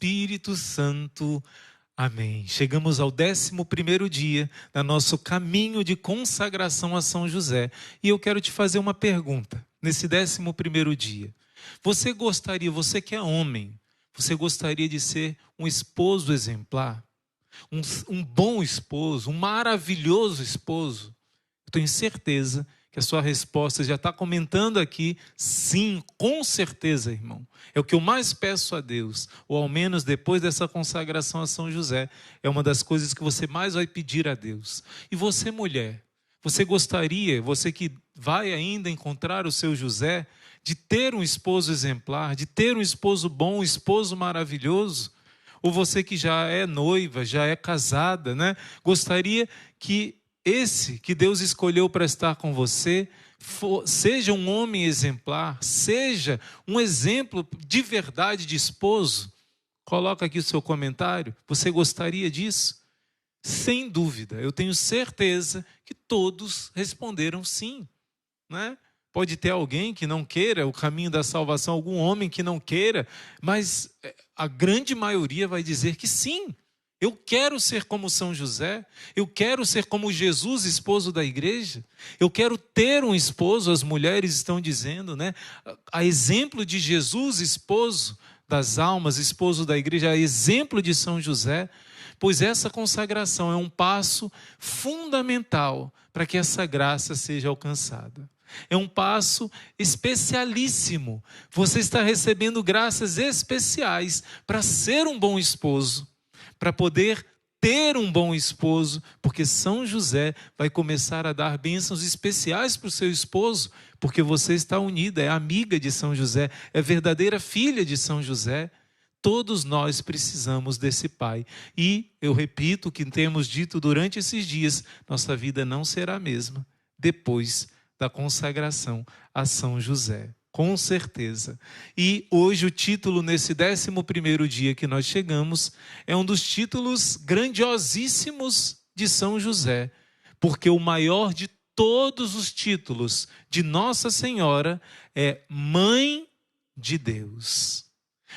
Espírito Santo. Amém. Chegamos ao 11º dia do nosso caminho de consagração a São José. E eu quero te fazer uma pergunta. Nesse 11º dia, você que é homem, você gostaria de ser um esposo exemplar? Um bom esposo, um maravilhoso esposo? Eu tenho certeza que a sua resposta já está comentando aqui, sim, com certeza, irmão. É o que eu mais peço a Deus, ou ao menos depois dessa consagração a São José, é uma das coisas que você mais vai pedir a Deus. E você, mulher, você gostaria, você que vai ainda encontrar o seu José, de ter um esposo exemplar, de ter um esposo bom, um esposo maravilhoso? Ou você que já é noiva, já é casada, né? Gostaria que esse que Deus escolheu para estar com você seja um homem exemplar, seja um exemplo de verdade de esposo? Coloca aqui o seu comentário. Você gostaria disso? Sem dúvida, eu tenho certeza que todos responderam sim, né? Pode ter alguém que não queira o caminho da salvação, algum homem que não queira, mas a grande maioria vai dizer que sim. Eu quero ser como São José, eu quero ser como Jesus, esposo da igreja, eu quero ter um esposo, as mulheres estão dizendo, né? A exemplo de Jesus, esposo das almas, esposo da igreja, a exemplo de São José, pois essa consagração é um passo fundamental para que essa graça seja alcançada. É um passo especialíssimo. Você está recebendo graças especiais para ser um bom esposo, para poder ter um bom esposo, porque São José vai começar a dar bênçãos especiais para o seu esposo, porque você está unida, é amiga de São José, é verdadeira filha de São José. Todos nós precisamos desse Pai. E eu repito o que temos dito durante esses dias, nossa vida não será a mesma depois da consagração a São José. Com certeza. E hoje o título, nesse 11º dia que nós chegamos, é um dos títulos grandiosíssimos de São José, porque o maior de todos os títulos de Nossa Senhora é Mãe de Deus.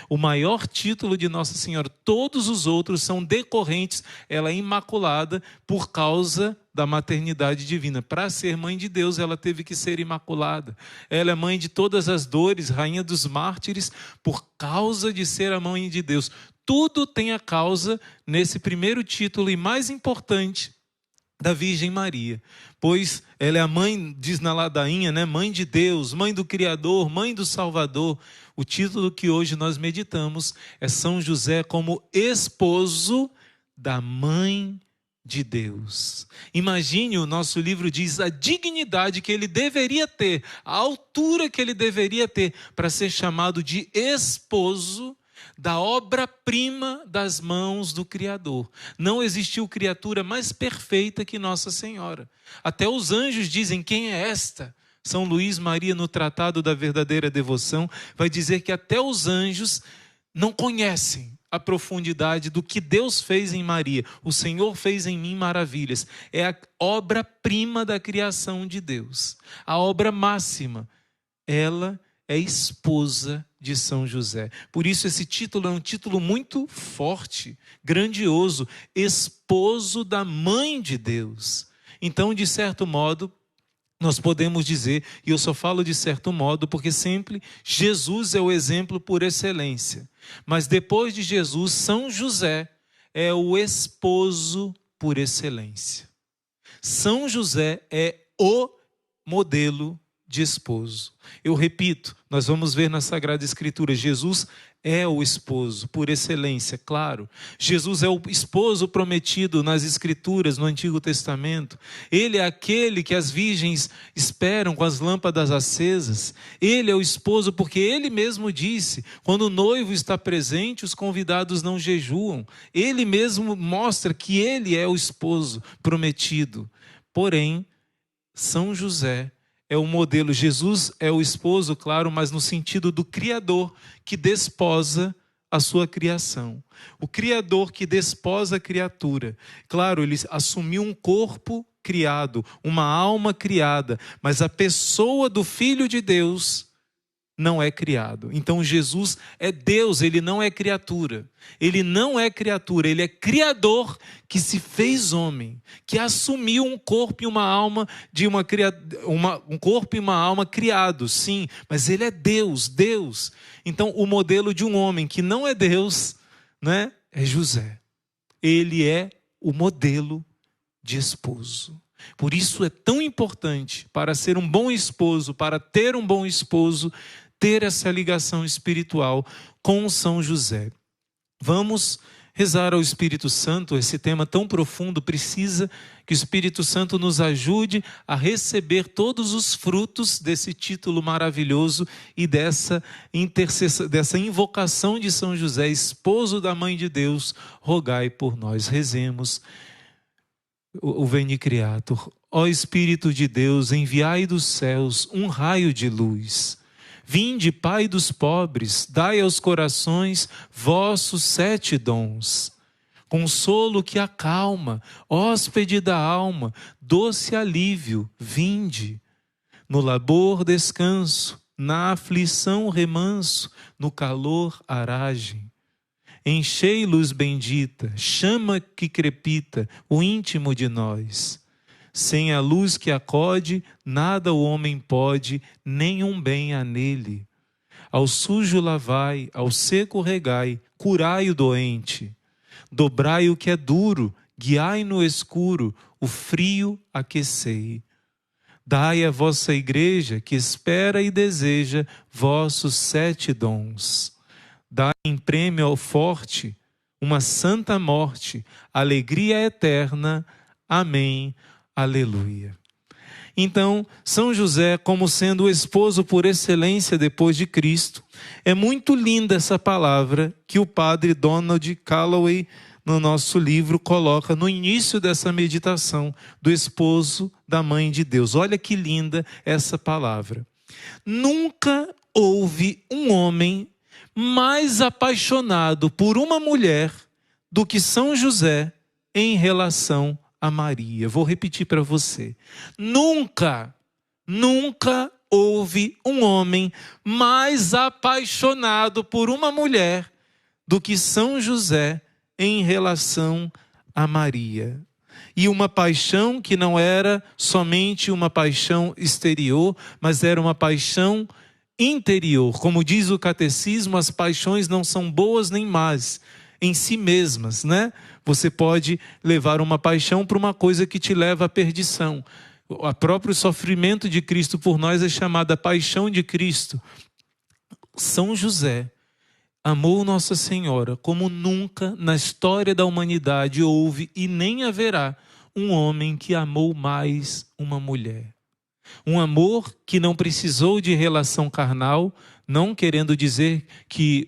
O maior título de Nossa Senhora, todos os outros são decorrentes, ela é imaculada por causa da maternidade divina. Para ser mãe de Deus, ela teve que ser imaculada. Ela é mãe de todas as dores, rainha dos mártires, por causa de ser a mãe de Deus. Tudo tem a causa nesse primeiro título e mais importante da Virgem Maria, pois ela é a mãe, diz na ladainha, né? Mãe de Deus, mãe do Criador, mãe do Salvador. O título que hoje nós meditamos é São José como esposo da Mãe de Deus. Imagine, o nosso livro diz a dignidade que ele deveria ter, a altura que ele deveria ter para ser chamado de esposo da obra-prima das mãos do Criador. Não existiu criatura mais perfeita que Nossa Senhora. Até os anjos dizem: quem é esta? São Luís Maria, no Tratado da Verdadeira Devoção, vai dizer que até os anjos não conhecem a profundidade do que Deus fez em Maria. O Senhor fez em mim maravilhas. É a obra-prima da criação de Deus. A obra máxima. Ela é esposa de São José. Por isso esse título é um título muito forte, grandioso. Esposo da Mãe de Deus. Então, de certo modo, nós podemos dizer, e eu só falo de certo modo, porque sempre Jesus é o exemplo por excelência. Mas depois de Jesus, São José é o esposo por excelência. São José é o modelo de esposo. Eu repito, nós vamos ver na Sagrada Escritura, Jesus é o esposo por excelência, claro. Jesus é o esposo prometido nas Escrituras, no Antigo Testamento. Ele é aquele que as virgens esperam com as lâmpadas acesas. Ele é o esposo porque ele mesmo disse, quando o noivo está presente, os convidados não jejuam. Ele mesmo mostra que ele é o esposo prometido. Porém, São José é o modelo. Jesus é o esposo, claro, mas no sentido do Criador que desposa a sua criação. O Criador que desposa a criatura. Claro, ele assumiu um corpo criado, uma alma criada, mas a pessoa do Filho de Deus não é criado. Então Jesus é Deus, ele não é criatura. Ele não é criatura, ele é criador que se fez homem, que assumiu um corpo e uma alma de um corpo e uma alma criados, sim, mas ele é Deus, Deus. Então o modelo de um homem que não é Deus, né, é José. Ele é o modelo de esposo. Por isso é tão importante, para ser um bom esposo, para ter um bom esposo, ter essa ligação espiritual com São José. Vamos rezar ao Espírito Santo. Esse tema tão profundo precisa que o Espírito Santo nos ajude a receber todos os frutos desse título maravilhoso e dessa invocação de São José, esposo da Mãe de Deus, rogai por nós. Rezemos o Veni Creator. Ó Espírito de Deus, enviai dos céus um raio de luz. Vinde, Pai dos pobres, dai aos corações vossos 7 dons. Consolo que acalma, hóspede da alma, doce alívio, vinde. No labor descanso, na aflição remanso, no calor aragem. Enchei luz bendita, chama que crepita o íntimo de nós. Sem a luz que acode, nada o homem pode, nenhum bem há nele. Ao sujo lavai, ao seco regai, curai o doente. Dobrai o que é duro, guiai no escuro, o frio aquecei. Dai à vossa igreja, que espera e deseja, vossos 7 dons. Dai em prêmio ao forte uma santa morte, alegria eterna. Amém. Aleluia. Então, São José, como sendo o esposo por excelência depois de Cristo, é muito linda essa palavra que o padre Donald Calloway, no nosso livro, coloca no início dessa meditação do esposo da Mãe de Deus. Olha que linda essa palavra. Nunca houve um homem mais apaixonado por uma mulher do que São José em relação a Maria. Vou repetir para você. Nunca houve um homem mais apaixonado por uma mulher do que São José em relação a Maria. E uma paixão que não era somente uma paixão exterior, mas era uma paixão interior. Como diz o catecismo, as paixões não são boas nem más em si mesmas, né? Você pode levar uma paixão para uma coisa que te leva à perdição. O próprio sofrimento de Cristo por nós é chamada paixão de Cristo. São José amou Nossa Senhora como nunca na história da humanidade houve e nem haverá um homem que amou mais uma mulher. Um amor que não precisou de relação carnal, não querendo dizer que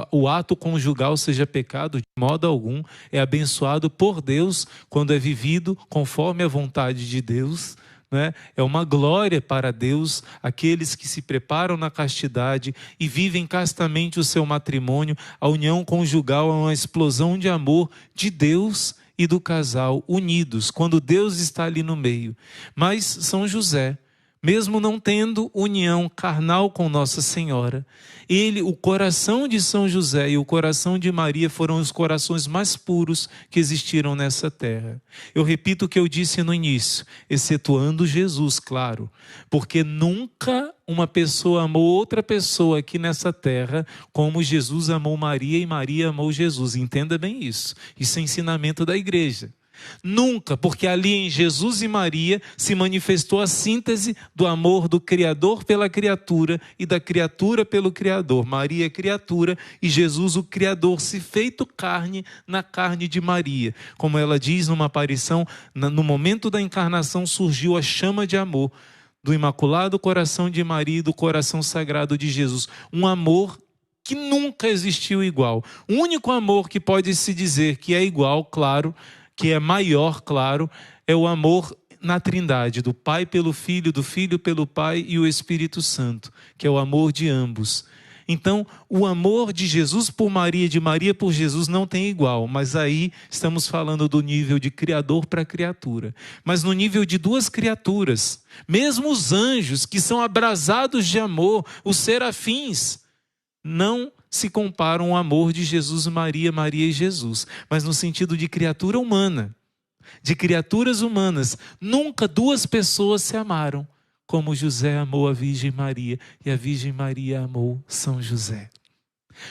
o ato conjugal seja pecado, de modo algum. É abençoado por Deus quando é vivido conforme a vontade de Deus, né? É uma glória para Deus aqueles que se preparam na castidade e vivem castamente o seu matrimônio. A união conjugal é uma explosão de amor de Deus e do casal unidos, quando Deus está ali no meio. Mas São José, mesmo não tendo união carnal com Nossa Senhora, o coração de São José e o coração de Maria foram os corações mais puros que existiram nessa terra. Eu repito o que eu disse no início, excetuando Jesus, claro, porque nunca uma pessoa amou outra pessoa aqui nessa terra como Jesus amou Maria e Maria amou Jesus. Entenda bem isso. Isso é ensinamento da igreja. Nunca, porque ali em Jesus e Maria se manifestou a síntese do amor do Criador pela criatura e da criatura pelo Criador. Maria é criatura e Jesus o Criador se feito carne na carne de Maria. Como ela diz numa aparição, no momento da encarnação surgiu a chama de amor do Imaculado Coração de Maria e do Coração Sagrado de Jesus. Um amor que nunca existiu igual. O único amor que pode se dizer que é igual, claro, que é maior, claro, é o amor na Trindade, do Pai pelo Filho, do Filho pelo Pai e o Espírito Santo, que é o amor de ambos. Então, o amor de Jesus por Maria, de Maria por Jesus, não tem igual. Mas aí estamos falando do nível de criador para criatura. Mas no nível de duas criaturas, mesmo os anjos, que são abrasados de amor, os serafins, não se comparam ao amor de Jesus, Maria, Maria e Jesus. Mas no sentido de criatura humana, de criaturas humanas, nunca duas pessoas se amaram como José amou a Virgem Maria e a Virgem Maria amou São José.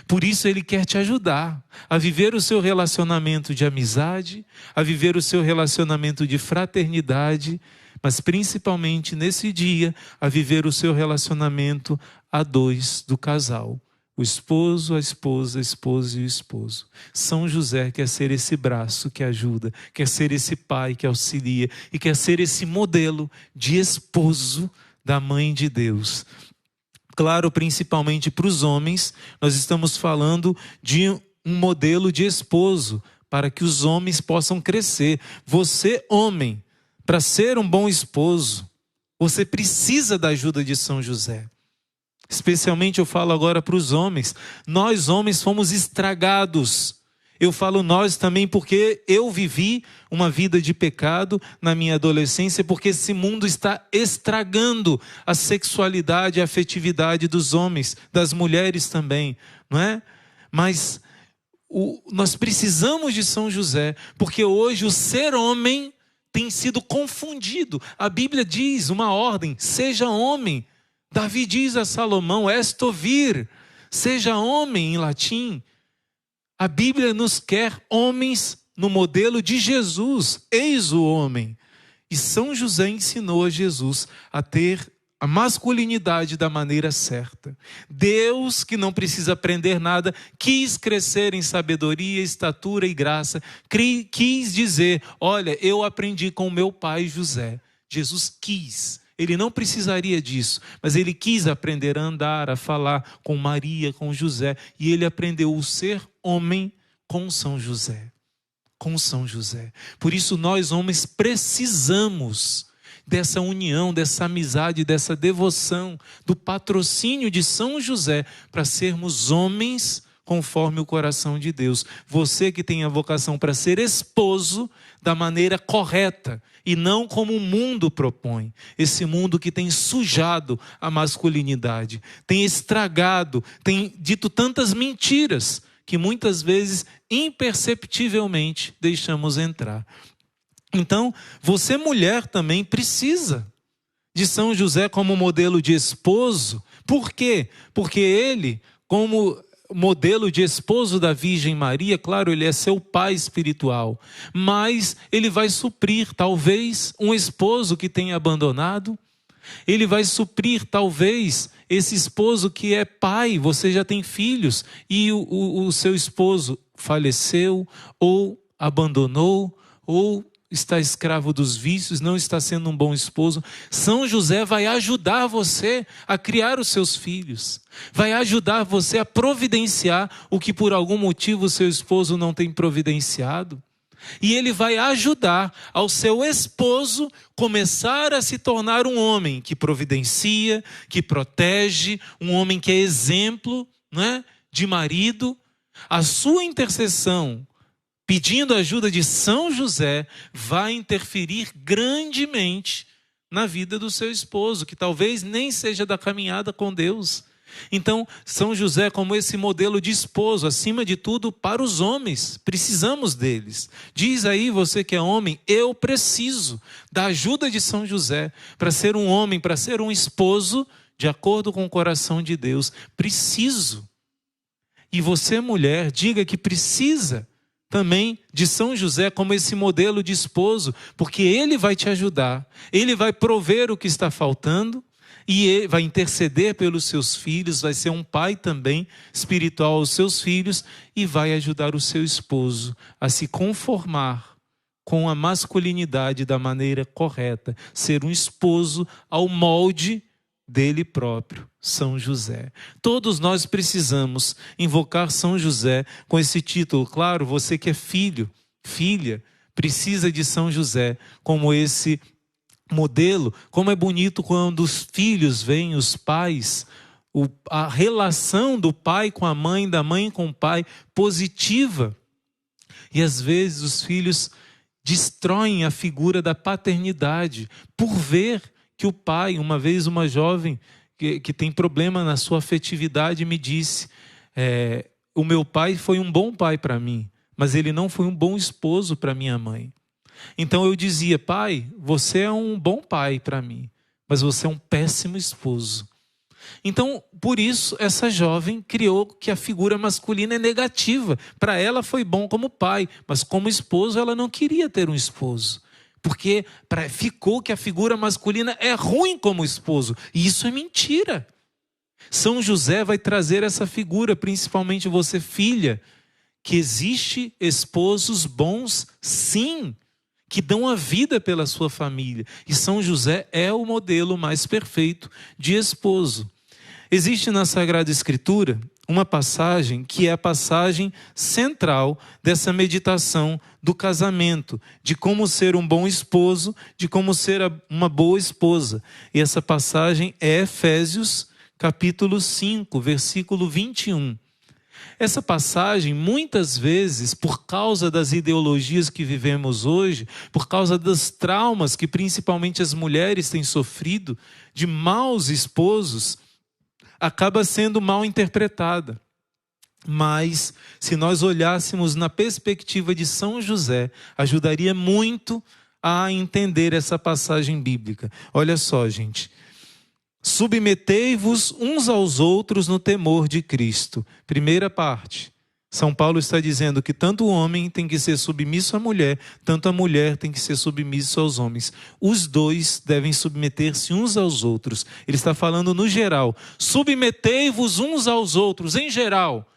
Por isso ele quer te ajudar a viver o seu relacionamento de amizade, a viver o seu relacionamento de fraternidade, mas principalmente nesse dia, a viver o seu relacionamento a dois do casal. O esposo, a esposa e o esposo. São José quer ser esse braço que ajuda, quer ser esse pai que auxilia e quer ser esse modelo de esposo da Mãe de Deus. Claro, principalmente para os homens, nós estamos falando de um modelo de esposo para que os homens possam crescer. Você, homem, para ser um bom esposo, você precisa da ajuda de São José. Especialmente eu falo agora para os homens. Nós homens fomos estragados. Eu falo nós também porque eu vivi uma vida de pecado na minha adolescência, porque esse mundo está estragando a sexualidade, a afetividade dos homens, das mulheres também, não é? Mas nós precisamos de São José, porque hoje o ser homem tem sido confundido. A Bíblia diz uma ordem: seja homem. Davi diz a Salomão, esto vir, seja homem em latim. A Bíblia nos quer homens no modelo de Jesus, eis o homem. E São José ensinou a Jesus a ter a masculinidade da maneira certa. Deus, que não precisa aprender nada, quis crescer em sabedoria, estatura e graça, quis dizer, olha, eu aprendi com meu pai José. Jesus quis. Ele não precisaria disso, mas ele quis aprender a andar, a falar com Maria, com José. E ele aprendeu o ser homem com São José. Com São José. Por isso nós homens precisamos dessa união, dessa amizade, dessa devoção, do patrocínio de São José para sermos homens conforme o coração de Deus. Você que tem a vocação para ser esposo da maneira correta e não como o mundo propõe. Esse mundo que tem sujado a masculinidade, tem estragado, tem dito tantas mentiras que muitas vezes imperceptivelmente deixamos entrar. Então, você mulher também precisa de São José como modelo de esposo. Por quê? Porque ele, como modelo de esposo da Virgem Maria, claro, ele é seu pai espiritual, mas ele vai suprir talvez um esposo que tenha abandonado, ele vai suprir talvez esse esposo que é pai, você já tem filhos e o seu esposo faleceu ou abandonou ou está escravo dos vícios, não está sendo um bom esposo. São José vai ajudar você a criar os seus filhos. Vai ajudar você a providenciar o que por algum motivo o seu esposo não tem providenciado. E ele vai ajudar ao seu esposo começar a se tornar um homem que providencia, que protege, um homem que é exemplo, não é? De marido. A sua intercessão, pedindo a ajuda de São José, vai interferir grandemente na vida do seu esposo, que talvez nem seja da caminhada com Deus. Então, São José como esse modelo de esposo, acima de tudo para os homens, precisamos deles. Diz aí você que é homem, eu preciso da ajuda de São José para ser um homem, para ser um esposo de acordo com o coração de Deus. Preciso. E você mulher, diga que precisa também de São José como esse modelo de esposo, porque ele vai te ajudar, ele vai prover o que está faltando e ele vai interceder pelos seus filhos, vai ser um pai também espiritual aos seus filhos e vai ajudar o seu esposo a se conformar com a masculinidade da maneira correta, ser um esposo ao molde dele próprio, São José. Todos nós precisamos invocar São José com esse título. Claro, você que é filho, filha, precisa de São José como esse modelo. Como é bonito quando os filhos veem os pais a relação do pai com a mãe, da mãe com o pai, positiva. E às vezes os filhos destroem a figura da paternidade por ver que o pai, uma vez uma jovem que tem problema na sua afetividade me disse, o meu pai foi um bom pai para mim, mas ele não foi um bom esposo para minha mãe. Então eu dizia, pai, você é um bom pai para mim, mas você é um péssimo esposo. Então, por isso, essa jovem criou que a figura masculina é negativa. Para ela foi bom como pai, mas como esposo ela não queria ter um esposo. Porque ficou que a figura masculina é ruim como esposo. E isso é mentira. São José vai trazer essa figura, principalmente você, filha, que existe esposos bons, sim, que dão a vida pela sua família. E São José é o modelo mais perfeito de esposo. Existe na Sagrada Escritura uma passagem que é a passagem central dessa meditação do casamento, de como ser um bom esposo, de como ser uma boa esposa. E essa passagem é Efésios, capítulo 5, versículo 21. Essa passagem, muitas vezes, por causa das ideologias que vivemos hoje, por causa dos traumas que principalmente as mulheres têm sofrido, de maus esposos, acaba sendo mal interpretada. Mas, se nós olhássemos na perspectiva de São José, ajudaria muito a entender essa passagem bíblica. Olha só, gente. Submetei-vos uns aos outros no temor de Cristo. Primeira parte. São Paulo está dizendo que tanto o homem tem que ser submisso à mulher, tanto a mulher tem que ser submissa aos homens. Os dois devem submeter-se uns aos outros. Ele está falando no geral. Submetei-vos uns aos outros, em geral.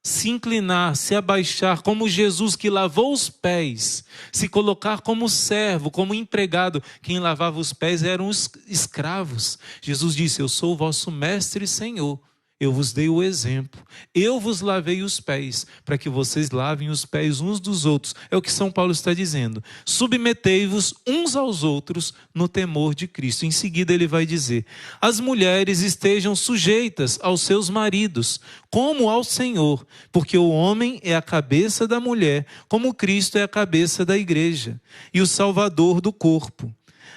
Se inclinar, se abaixar, como Jesus que lavou os pés, se colocar como servo, como empregado. Quem lavava os pés eram os escravos. Jesus disse, eu sou o vosso mestre e Senhor. Eu vos dei o exemplo, eu vos lavei os pés, para que vocês lavem os pés uns dos outros. É o que São Paulo está dizendo. Submetei-vos uns aos outros no temor de Cristo. Em seguida ele vai dizer, as mulheres estejam sujeitas aos seus maridos, como ao Senhor, porque o homem é a cabeça da mulher, como Cristo é a cabeça da igreja, e o Salvador do corpo.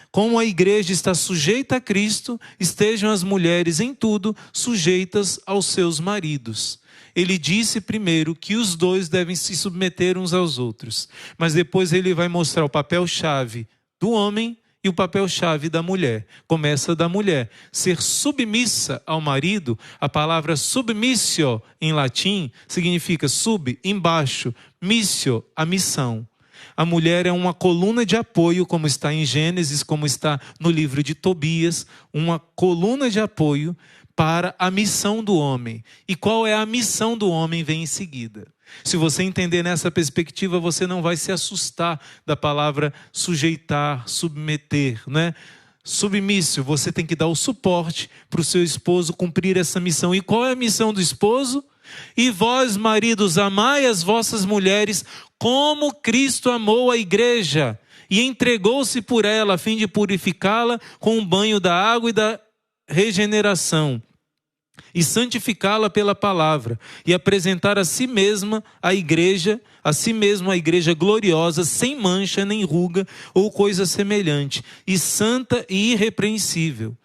Como a igreja está sujeita a Cristo, estejam as mulheres em tudo sujeitas aos seus maridos. Ele disse primeiro que os dois devem se submeter uns aos outros, mas depois ele vai mostrar o papel-chave do homem e o papel-chave da mulher. Começa da mulher. Ser submissa ao marido, a palavra submissio em latim significa sub, embaixo, missio, a missão. A mulher é uma coluna de apoio, como está em Gênesis, como está no livro de Tobias, uma coluna de apoio para a missão do homem. E qual é a missão do homem vem em seguida. Se você entender nessa perspectiva, você não vai se assustar da palavra sujeitar, submeter, né? Submício, você tem que dar o suporte para o seu esposo cumprir essa missão. E qual é a missão do esposo? E vós, maridos, amai as vossas mulheres como Cristo amou a igreja e entregou-se por ela a fim de purificá-la com o banho da água e da regeneração e santificá-la pela palavra e apresentar a si mesma a igreja gloriosa, sem mancha nem ruga ou coisa semelhante, e santa e irrepreensível.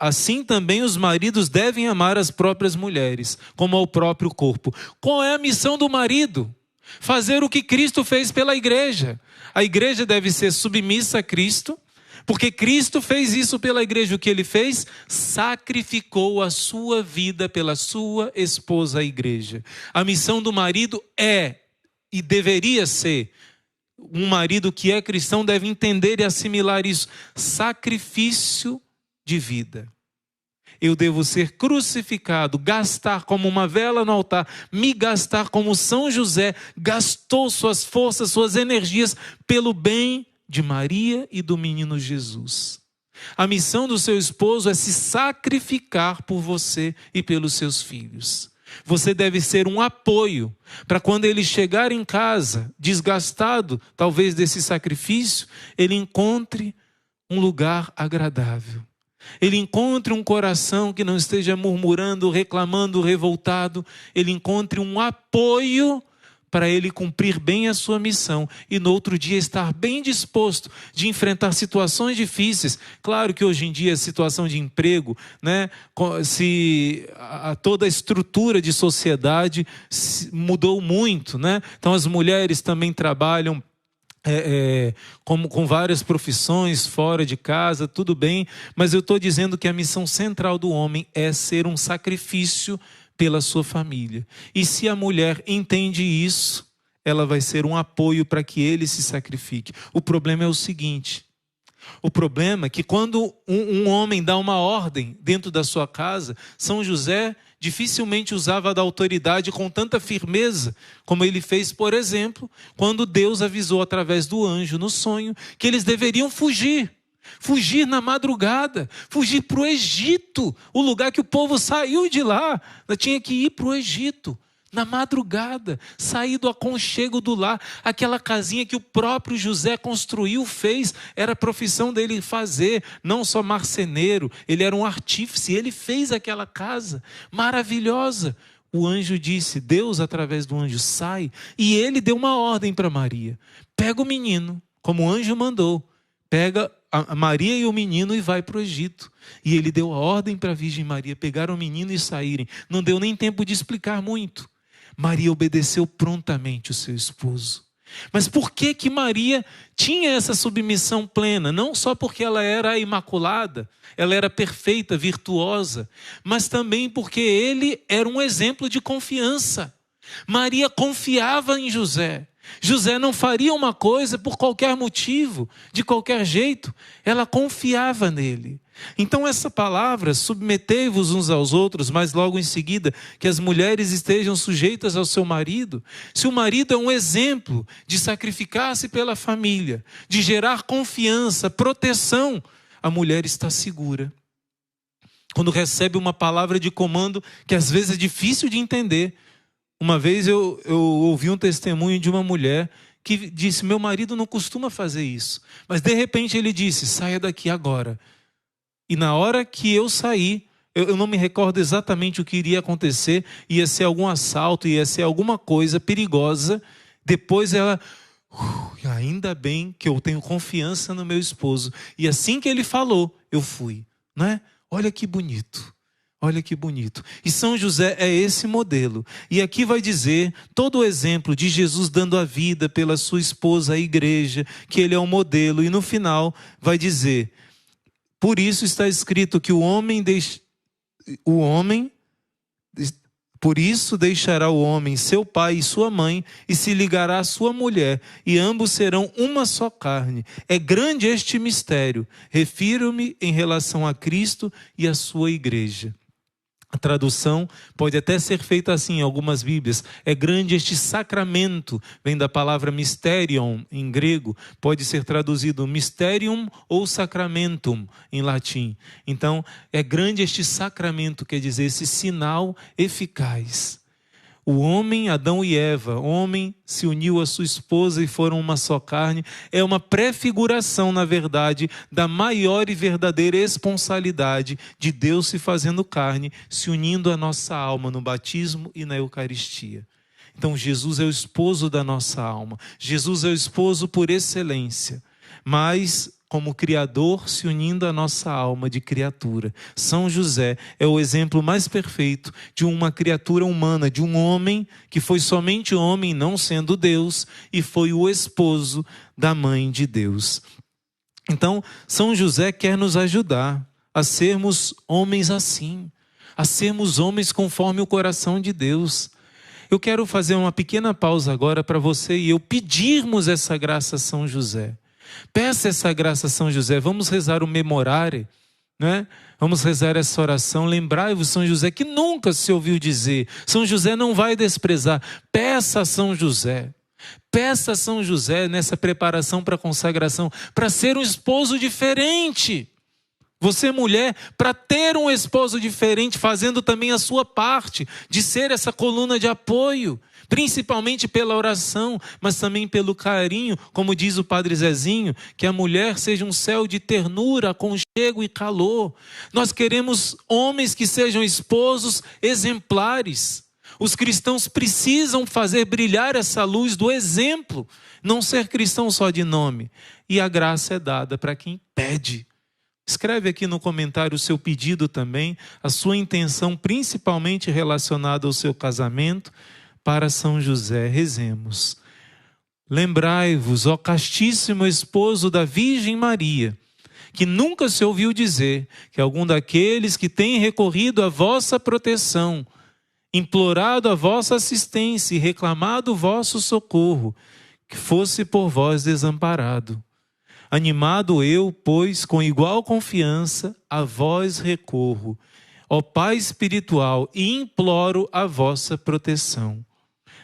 Assim também os maridos devem amar as próprias mulheres, como ao próprio corpo. Qual é a missão do marido? Fazer o que Cristo fez pela igreja. A igreja deve ser submissa a Cristo, porque Cristo fez isso pela igreja. O que ele fez? Sacrificou a sua vida pela sua esposa, a igreja. A missão do marido é, e deveria ser, um marido que é cristão deve entender e assimilar isso. Sacrifício de vida. Eu devo ser crucificado, gastar como uma vela no altar, me gastar como São José gastou suas forças, suas energias pelo bem de Maria e do menino Jesus. A missão do seu esposo é se sacrificar por você e pelos seus filhos. Você deve ser um apoio para quando ele chegar em casa, desgastado talvez desse sacrifício, ele encontre um lugar agradável. ele encontre um coração que não esteja murmurando, reclamando, revoltado, ele encontre um apoio para ele cumprir bem a sua missão e no outro dia estar bem disposto de enfrentar situações difíceis. Claro que hoje em dia a situação de emprego, né, toda a estrutura de sociedade mudou muito, né? Então as mulheres também trabalham com várias profissões fora de casa, tudo bem, mas eu estou dizendo que a missão central do homem é ser um sacrifício pela sua família. E se a mulher entende isso, ela vai ser um apoio para que ele se sacrifique. O problema é o seguinte: o problema é que quando um homem dá uma ordem dentro da sua casa, São José dificilmente usava da autoridade com tanta firmeza como ele fez, por exemplo, quando Deus avisou através do anjo no sonho que eles deveriam fugir. Fugir na madrugada, fugir para o Egito, o lugar que o povo saiu de lá. Tinha que ir para o Egito, na madrugada, sair do aconchego do lar. Aquela casinha que o próprio José construiu, fez, era a profissão dele fazer, não só marceneiro, ele era um artífice, ele fez aquela casa maravilhosa. O anjo disse, Deus através do anjo sai, e ele deu uma ordem para Maria: pega o menino, como o anjo mandou, pega a Maria e o menino e vai para o Egito. E ele deu a ordem para a Virgem Maria pegar o menino e saírem. Não deu nem tempo de explicar muito. Maria obedeceu prontamente o seu esposo. Mas por que Maria tinha essa submissão plena? Não só porque ela era imaculada, ela era perfeita, virtuosa, mas também porque ele era um exemplo de confiança. Maria confiava em José. José não faria uma coisa por qualquer motivo, de qualquer jeito. Ela confiava nele. Então essa palavra, submetei-vos uns aos outros, mas logo em seguida, que as mulheres estejam sujeitas ao seu marido. Se o marido é um exemplo de sacrificar-se pela família, de gerar confiança, proteção, a mulher está segura. Quando recebe uma palavra de comando que às vezes é difícil de entender. Uma vez eu ouvi um testemunho de uma mulher que disse, meu marido não costuma fazer isso. Mas de repente ele disse, saia daqui agora. E na hora que eu saí, eu não me recordo exatamente o que iria acontecer, ia ser algum assalto, ia ser alguma coisa perigosa. Depois ela, ainda bem que eu tenho confiança no meu esposo. E assim que ele falou, eu fui. Não é? Olha que bonito. Olha que bonito. E São José é esse modelo. E aqui vai dizer todo o exemplo de Jesus dando a vida pela sua esposa, a igreja, que ele é um modelo. E no final vai dizer, por isso está escrito que por isso deixará o homem seu pai e sua mãe e se ligará à sua mulher e ambos serão uma só carne. É grande este mistério. Refiro-me em relação a Cristo e a sua igreja. A tradução pode até ser feita assim em algumas Bíblias. É grande este sacramento, vem da palavra mysterion em grego, pode ser traduzido mysterium ou sacramentum em latim. Então, é grande este sacramento, quer dizer, esse sinal eficaz. O homem, Adão e Eva, o homem se uniu à sua esposa e foram uma só carne. É uma prefiguração, na verdade, da maior e verdadeira esponsalidade de Deus se fazendo carne, se unindo à nossa alma no batismo e na Eucaristia. Então Jesus é o esposo da nossa alma. Jesus é o esposo por excelência, mas como Criador se unindo à nossa alma de criatura. São José é o exemplo mais perfeito de uma criatura humana, de um homem que foi somente homem, não sendo Deus, e foi o esposo da mãe de Deus. Então, São José quer nos ajudar a sermos homens assim, a sermos homens conforme o coração de Deus. Eu quero fazer uma pequena pausa agora para você e eu pedirmos essa graça a São José. Peça essa graça a São José. Vamos rezar o memorare, né? Vamos rezar essa oração. Lembrai-vos, São José, que nunca se ouviu dizer. São José não vai desprezar. Peça a São José. Peça a São José nessa preparação para a consagração, para ser um esposo diferente. Você, mulher, para ter um esposo diferente, fazendo também a sua parte, de ser essa coluna de apoio. principalmente pela oração, mas também pelo carinho, como diz o Padre Zezinho, que a mulher seja um céu de ternura, aconchego e calor. Nós queremos homens que sejam esposos exemplares. Os cristãos precisam fazer brilhar essa luz do exemplo, não ser cristão só de nome. E a graça é dada para quem pede. Escreve aqui no comentário o seu pedido também, a sua intenção principalmente relacionada ao seu casamento, para São José. Rezemos. Lembrai-vos, ó castíssimo esposo da Virgem Maria, que nunca se ouviu dizer que algum daqueles que têm recorrido à vossa proteção, implorado a vossa assistência e reclamado o vosso socorro, que fosse por vós desamparado. Animado eu, pois, com igual confiança, a vós recorro, ó Pai espiritual, e imploro a vossa proteção.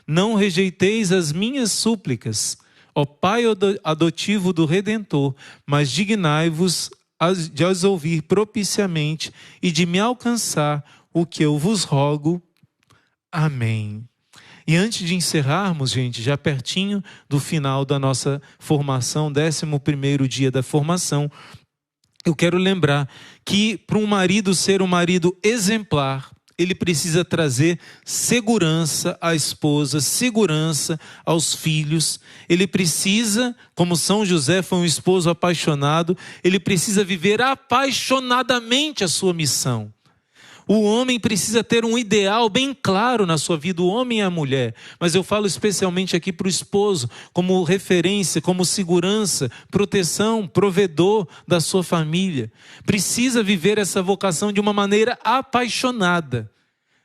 Não rejeiteis as minhas súplicas, ó Pai adotivo do Redentor, mas dignai-vos de as ouvir propiciamente e de me alcançar o que eu vos rogo. Amém. E antes de encerrarmos, gente, já pertinho do final da nossa formação, 11º dia da formação, eu quero lembrar que para um marido ser um marido exemplar, ele precisa trazer segurança à esposa, segurança aos filhos. Ele precisa, como São José foi um esposo apaixonado, ele precisa viver apaixonadamente a sua missão. O homem precisa ter um ideal bem claro na sua vida, o homem e a mulher. Mas eu falo especialmente aqui para o esposo, como referência, como segurança, proteção, provedor da sua família. Precisa viver essa vocação de uma maneira apaixonada.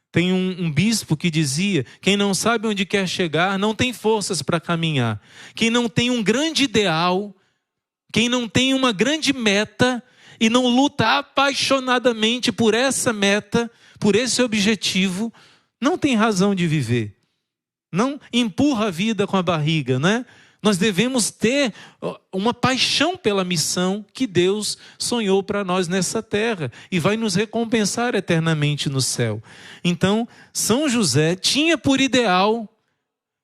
Tem um bispo que dizia, quem não sabe onde quer chegar, não tem forças para caminhar. Quem não tem um grande ideal, quem não tem uma grande meta, e não luta apaixonadamente por essa meta, por esse objetivo, não tem razão de viver. Não empurra a vida com a barriga, né? Nós devemos ter uma paixão pela missão que Deus sonhou para nós nessa terra e vai nos recompensar eternamente no céu. Então, São José tinha por ideal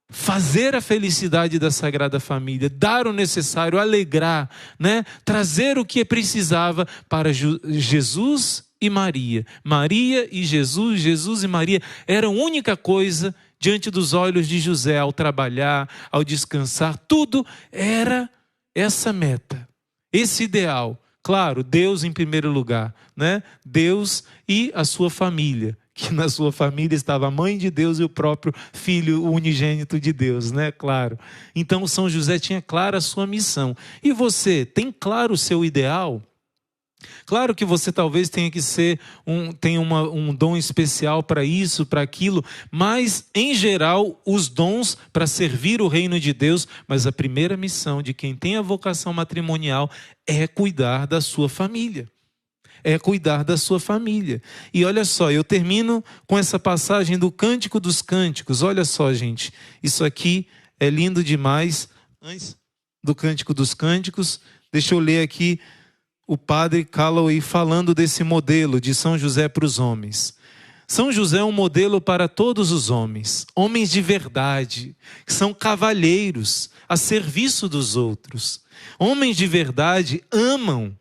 fazer a felicidade da Sagrada Família, dar o necessário, alegrar, né? Trazer o que precisava para Jesus e Maria. Maria e Jesus, Jesus e Maria, era a única coisa diante dos olhos de José ao trabalhar, ao descansar. Tudo era essa meta, esse ideal. Claro, Deus em primeiro lugar, né? Deus e a sua família. Que na sua família estava a mãe de Deus e o próprio filho, o unigênito de Deus, né? Claro. Então São José tinha clara a sua missão. E você, tem claro o seu ideal? Claro que você talvez tenha que ser tenha um dom especial para isso, para aquilo, mas em geral os dons para servir o reino de Deus, mas a primeira missão de quem tem a vocação matrimonial é cuidar da sua família. É cuidar da sua família. E olha só, eu termino com essa passagem do Cântico dos Cânticos. Olha só, gente, isso aqui é lindo demais. Antes do Cântico dos Cânticos, deixa eu ler aqui o padre Calloway falando desse modelo de São José para os homens. São José é um modelo para todos os homens, homens de verdade, que são cavalheiros a serviço dos outros. Homens de verdade amam.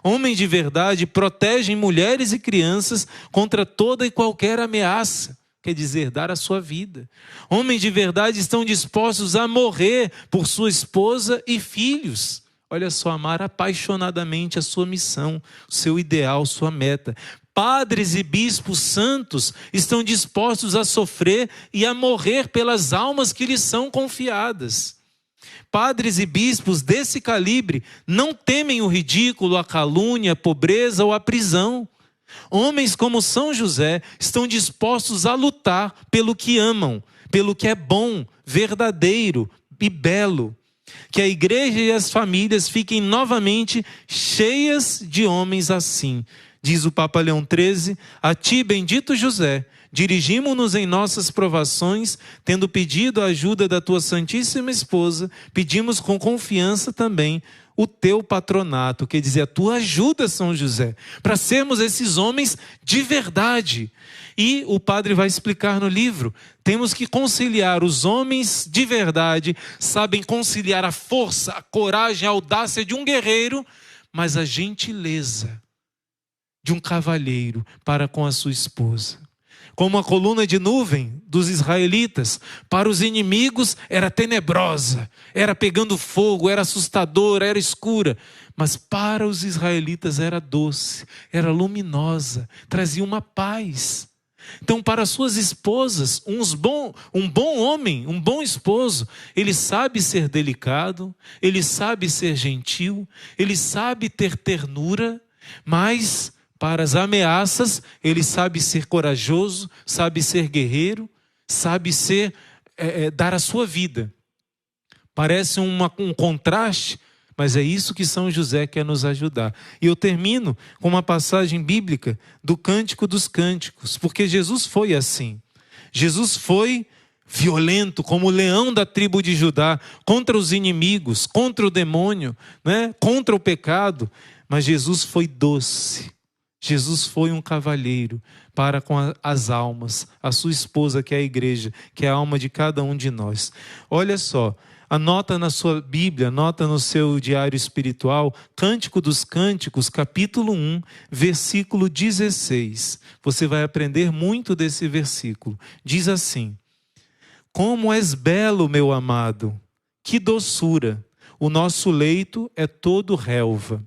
Homens de verdade protegem mulheres e crianças contra toda e qualquer ameaça, quer dizer, dar a sua vida. Homens de verdade estão dispostos a morrer por sua esposa e filhos. Olha só, amar apaixonadamente a sua missão, o seu ideal, sua meta. Padres e bispos santos estão dispostos a sofrer e a morrer pelas almas que lhes são confiadas. Padres e bispos desse calibre não temem o ridículo, a calúnia, a pobreza ou a prisão. Homens como São José estão dispostos a lutar pelo que amam, pelo que é bom, verdadeiro e belo. Que a igreja e as famílias fiquem novamente cheias de homens assim. Diz o Papa Leão XIII, a ti, bendito José, dirigimo-nos em nossas provações, tendo pedido a ajuda da tua Santíssima Esposa, pedimos com confiança também o teu patronato, quer dizer, a tua ajuda, São José, para sermos esses homens de verdade. E o padre vai explicar no livro, temos que conciliar, os homens de verdade sabem conciliar a força, a coragem, a audácia de um guerreiro, mas a gentileza de um cavalheiro para com a sua esposa. Como a coluna de nuvem dos israelitas, para os inimigos era tenebrosa, era pegando fogo, era assustadora, era escura. Mas para os israelitas era doce, era luminosa, trazia uma paz. Então, para suas esposas, um bom homem, um bom esposo, ele sabe ser delicado, ele sabe ser gentil, ele sabe ter ternura, mas para as ameaças, ele sabe ser corajoso, sabe ser guerreiro, sabe dar a sua vida. Parece um contraste, mas é isso que São José quer nos ajudar. E eu termino com uma passagem bíblica do Cântico dos Cânticos, porque Jesus foi assim. Jesus foi violento, como o leão da tribo de Judá, contra os inimigos, contra o demônio, né? Contra o pecado, mas Jesus foi doce. Jesus foi um cavalheiro para com as almas, a sua esposa, que é a igreja, que é a alma de cada um de nós. Olha só, anota na sua Bíblia, anota no seu diário espiritual, Cântico dos Cânticos, capítulo 1, versículo 16. Você vai aprender muito desse versículo. Diz assim: como és belo, meu amado, que doçura, o nosso leito é todo relva.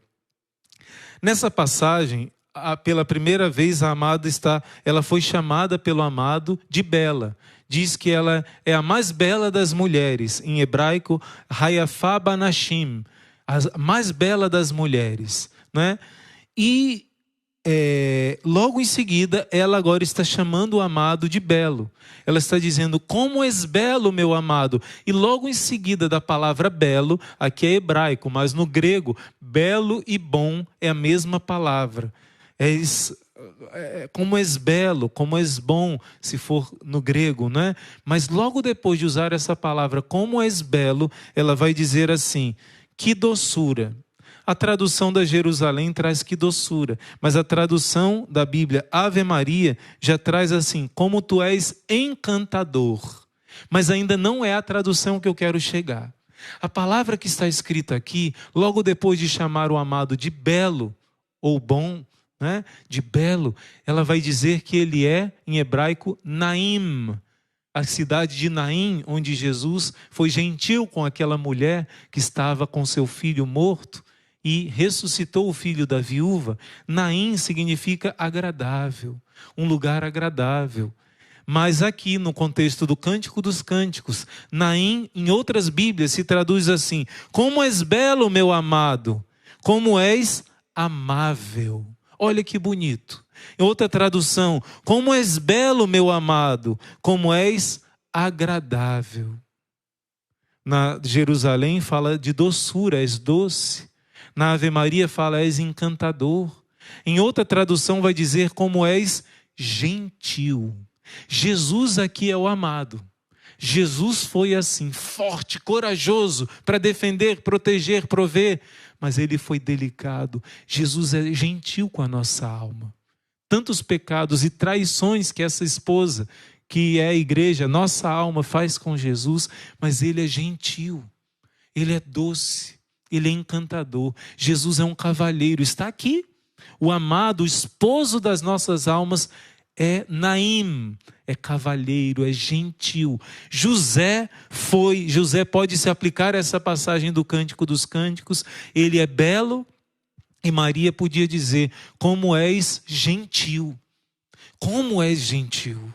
Nessa passagem, pela primeira vez ela foi chamada pelo amado de bela. Diz que ela é a mais bela das mulheres, em hebraico, Hayafá Banashim, a mais bela das mulheres, né? E logo em seguida, ela agora está chamando o amado de belo. Ela está dizendo, como és belo, meu amado. E logo em seguida da palavra belo, aqui é hebraico, mas no grego, belo e bom é a mesma palavra. Como és belo, como és bom, se for no grego, né? Mas logo depois de usar essa palavra, como és belo, ela vai dizer assim, que doçura. A tradução da Jerusalém traz que doçura, mas a tradução da Bíblia Ave Maria já traz assim, como tu és encantador. Mas ainda não é a tradução que eu quero chegar. A palavra que está escrita aqui, logo depois de chamar o amado de belo ou bom, né, de belo, ela vai dizer que ele é, em hebraico, Naim. A cidade de Naim, onde Jesus foi gentil com aquela mulher que estava com seu filho morto e ressuscitou o filho da viúva. Naim significa agradável, um lugar agradável. Mas aqui no contexto do Cântico dos Cânticos, Naim, em outras Bíblias, se traduz assim, como és belo, meu amado, como és amável. Olha que bonito. Em outra tradução, como és belo, meu amado, como és agradável. Na Jerusalém fala de doçura, és doce. Na Ave Maria fala, és encantador. Em outra tradução vai dizer como és gentil. Jesus aqui é o amado. Jesus foi assim, forte, corajoso, para defender, proteger, prover. Mas ele foi delicado. Jesus é gentil com a nossa alma. Tantos pecados e traições que essa esposa, que é a igreja, nossa alma faz com Jesus, mas ele é gentil, ele é doce, ele é encantador. Jesus é um cavalheiro, está aqui. O amado, o esposo das nossas almas é Naim, é cavalheiro, é gentil. José pode se aplicar a essa passagem do Cântico dos Cânticos, ele é belo, e Maria podia dizer, como és gentil, como és gentil.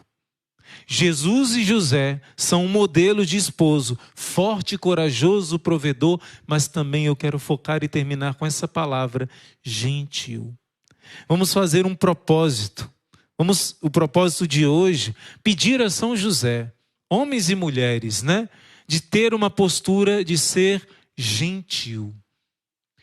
Jesus e José são um modelo de esposo, forte, corajoso, provedor, mas também eu quero focar e terminar com essa palavra, gentil. Vamos fazer um propósito. O propósito de hoje, pedir a São José, homens e mulheres, né, de ter uma postura de ser gentil.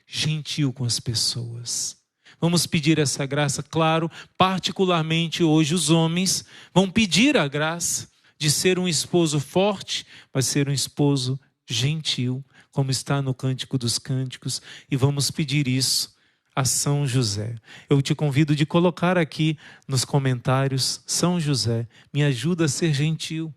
Gentil com as pessoas. Vamos pedir essa graça, claro, particularmente hoje os homens vão pedir a graça de ser um esposo forte, mas ser um esposo gentil como está no Cântico dos Cânticos, e vamos pedir isso a São José. Eu te convido de colocar aqui nos comentários: São José, me ajuda a ser gentil,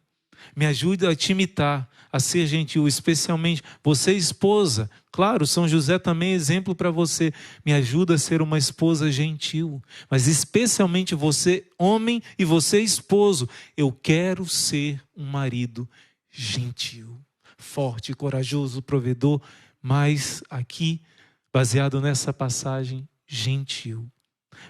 me ajuda a te imitar, a ser gentil, especialmente você, esposa. Claro, São José também é exemplo para você. Me ajuda a ser uma esposa gentil, mas especialmente você, homem, e você, esposo. Eu quero ser um marido gentil, forte, corajoso, provedor, mas aqui, baseado nessa passagem, gentil.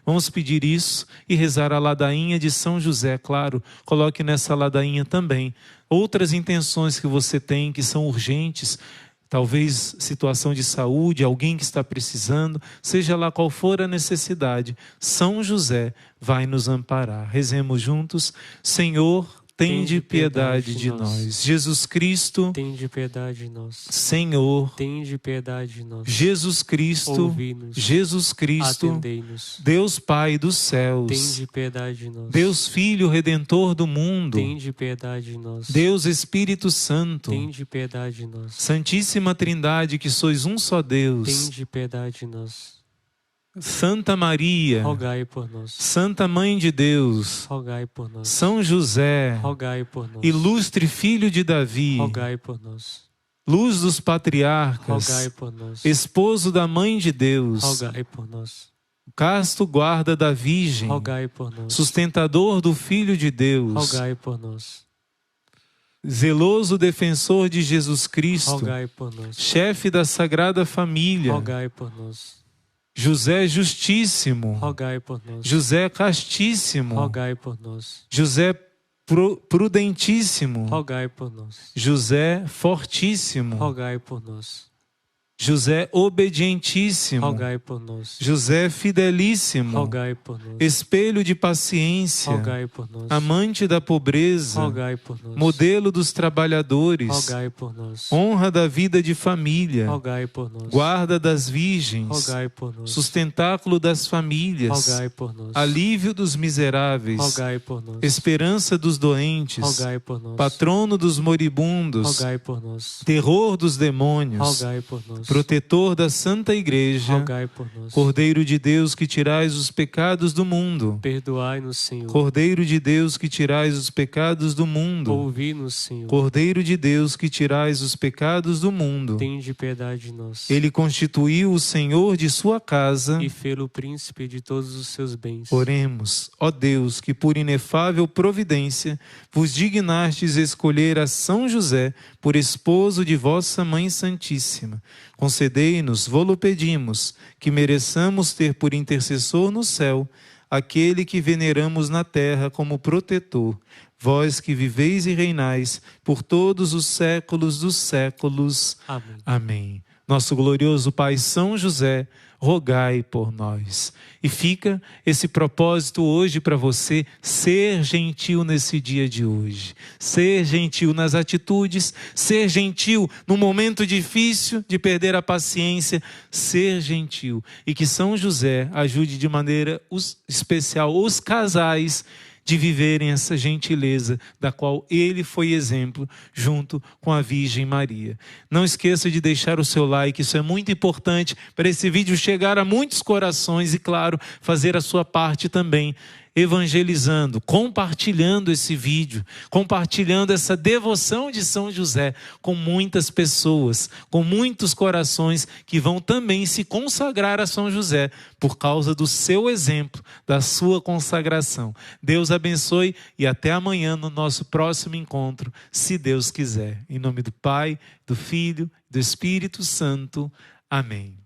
Vamos pedir isso e rezar a ladainha de São José, claro. Coloque nessa ladainha também outras intenções que você tem, que são urgentes, talvez situação de saúde, alguém que está precisando, seja lá qual for a necessidade, São José vai nos amparar. Rezemos juntos. Senhor, tende piedade de nós. Jesus Cristo, tende piedade de nós. Senhor, tende piedade de nós. Jesus Cristo, ouvi-nos. Jesus Cristo, atendei-nos. Deus Pai dos céus, tende piedade de nós. Deus Filho Redentor do mundo, tende piedade de nós. Deus Espírito Santo, tende piedade de nós. Santíssima Trindade, que sois um só Deus, tende piedade de nós. Santa Maria, rogai por nós. Santa Mãe de Deus, rogai por nós. São José, rogai por nós. Ilustre Filho de Davi, rogai por nós. Luz dos patriarcas, rogai por nós. Esposo da Mãe de Deus, rogai por nós. Casto guarda da Virgem, rogai por nós. Sustentador do Filho de Deus, rogai por nós. Zeloso defensor de Jesus Cristo, rogai por nós. Chefe da Sagrada Família, rogai por nós. José Justíssimo, rogai por nós. José Castíssimo, rogai por nós. José Prudentíssimo, rogai por nós. José Fortíssimo, rogai por nós. José Obedientíssimo, rogai por nós. José Fidelíssimo, rogai por nós. Espelho de paciência, rogai por nós. Amante da pobreza, rogai por nós. Modelo dos trabalhadores, rogai por nós. Honra da vida de família, rogai por nós. Guarda das virgens, rogai por nós. Sustentáculo das famílias, rogai por nós. Alívio dos miseráveis, rogai por nós. Esperança dos doentes, rogai por nós. Patrono dos moribundos, rogai por nós. Terror dos demônios, rogai por nós. Protetor da Santa Igreja, rogai por nós. Cordeiro de Deus que tirais os pecados do mundo, perdoai-nos, Senhor. Cordeiro de Deus que tirais os pecados do mundo, ouvi-nos, Senhor. Cordeiro de Deus que tirais os pecados do mundo, tende piedade de nós. Ele constituiu o Senhor de sua casa e fê-lo príncipe de todos os seus bens. Oremos, ó Deus, que por inefável providência vos dignastes escolher a São José por esposo de vossa Mãe Santíssima. Concedei-nos, vô-lo pedimos, que mereçamos ter por intercessor no céu aquele que veneramos na terra como protetor, vós que viveis e reinais por todos os séculos dos séculos. Amém. Amém. Nosso glorioso Pai São José, rogai por nós. E fica esse propósito hoje para você, ser gentil nesse dia de hoje. Ser gentil nas atitudes, ser gentil no momento difícil de perder a paciência, ser gentil. E que São José ajude de maneira especial os casais de viverem essa gentileza da qual ele foi exemplo junto com a Virgem Maria. Não esqueça de deixar o seu like, isso é muito importante para esse vídeo chegar a muitos corações e, claro, fazer a sua parte também, evangelizando, compartilhando esse vídeo, compartilhando essa devoção de São José com muitas pessoas, com muitos corações que vão também se consagrar a São José por causa do seu exemplo, da sua consagração. Deus abençoe e até amanhã no nosso próximo encontro, se Deus quiser. Em nome do Pai, do Filho, do Espírito Santo. Amém.